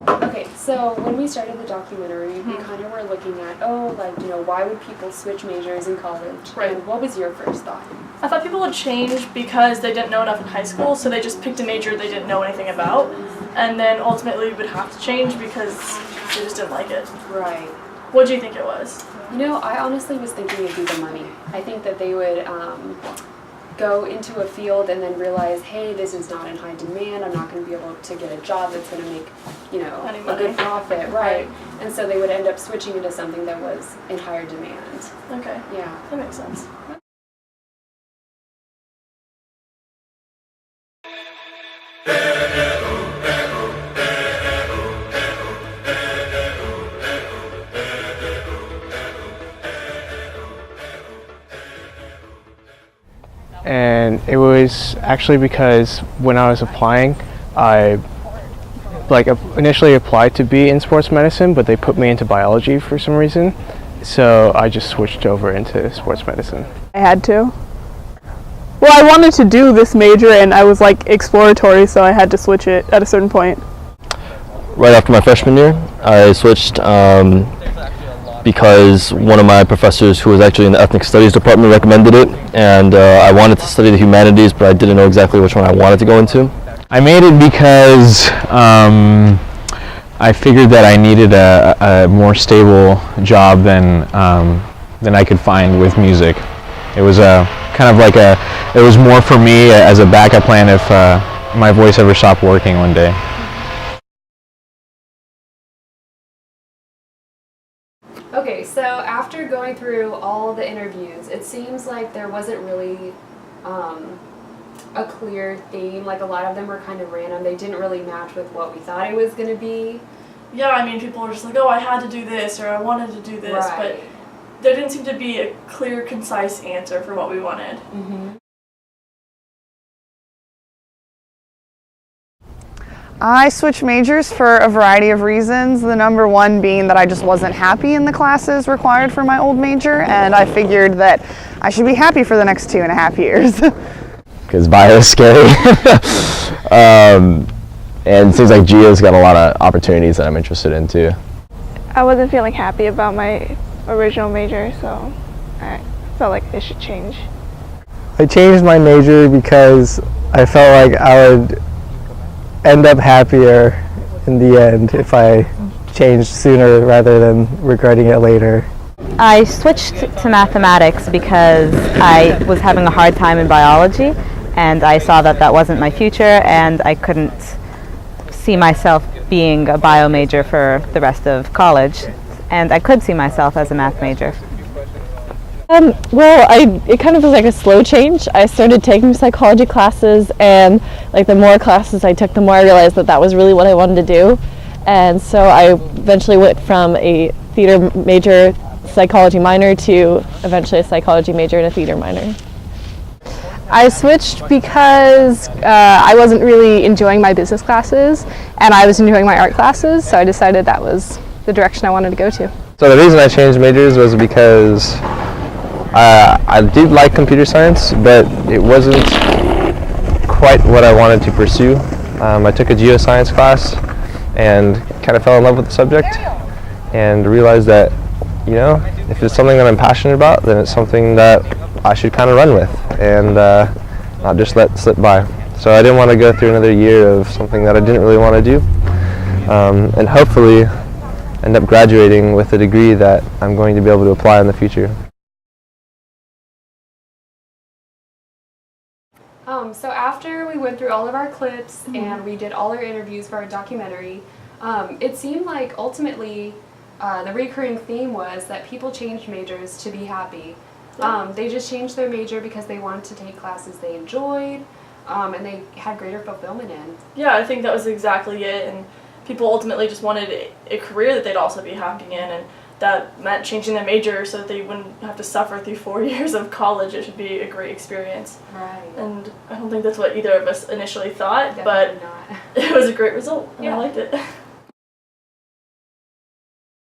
Okay, so when we started the documentary, we kind of were looking at, why would people switch majors in college? Right. And what was your first thought? I thought people would change because they didn't know enough in high school, so they just picked a major they didn't know anything about, and then ultimately would have to change because they just didn't like it. Right. What do you think it was? I honestly was thinking it'd be the money. I think that they would go into a field and then realize, hey, this is not in high demand, I'm not going to be able to get a job that's going to make, a good profit, right? And so they would end up switching into something that was in higher demand. Okay. Yeah. That makes sense. And it was actually because when I was applying, I initially applied to be in sports medicine, but they put me into biology for some reason. So I just switched over into sports medicine. I had to. Well, I wanted to do this major and I was exploratory, so I had to switch it at a certain point. Right after my freshman year, I switched because one of my professors who was actually in the ethnic studies department recommended it, and I wanted to study the humanities, but I didn't know exactly which one I wanted to go into. I made it because I figured that I needed a more stable job than I could find with music. It was it was more for me as a backup plan if my voice ever stopped working one day. Okay, so after going through all the interviews, it seems like there wasn't really a clear theme. Like, a lot of them were kind of random. They didn't really match with what we thought it was going to be. Yeah, I mean, people were just like, oh, I had to do this, or I wanted to do this, Right. but there didn't seem to be a clear, concise answer for what we wanted. Mm-hmm. I switched majors for a variety of reasons, the number one being that I just wasn't happy in the classes required for my old major, and I figured that I should be happy for the next 2.5 years. Because bio is scary. And it seems like geo's got a lot of opportunities that I'm interested in too. I wasn't feeling happy about my original major, so I felt like it should change. I changed my major because I felt like I would end up happier in the end if I changed sooner rather than regretting it later. I switched to mathematics because I was having a hard time in biology, and I saw that that wasn't my future, and I couldn't see myself being a bio major for the rest of college, and I could see myself as a math major. It kind of was like a slow change. I started taking psychology classes, and the more classes I took, the more I realized that that was really what I wanted to do. And so I eventually went from a theater major, psychology minor, to eventually a psychology major and a theater minor. I switched because I wasn't really enjoying my business classes, and I was enjoying my art classes, so I decided that was the direction I wanted to go to. So the reason I changed majors was because I did like computer science, but it wasn't quite what I wanted to pursue. I took a geoscience class and kind of fell in love with the subject and realized that, if it's something that I'm passionate about, then it's something that I should kind of run with and not just let slip by. So I didn't want to go through another year of something that I didn't really want to do, and hopefully end up graduating with a degree that I'm going to be able to apply in the future. So after we went through all of our clips and we did all our interviews for our documentary, it seemed like ultimately the recurring theme was that people changed majors to be happy. They just changed their major because they wanted to take classes they enjoyed, and they had greater fulfillment in. Yeah, I think that was exactly it, and people ultimately just wanted a career that they'd also be happy in, and that meant changing their major so that they wouldn't have to suffer through 4 years of college. It should be a great experience. Right. And I don't think that's what either of us initially thought, Definitely but not. it was a great result, and Yeah. I liked it.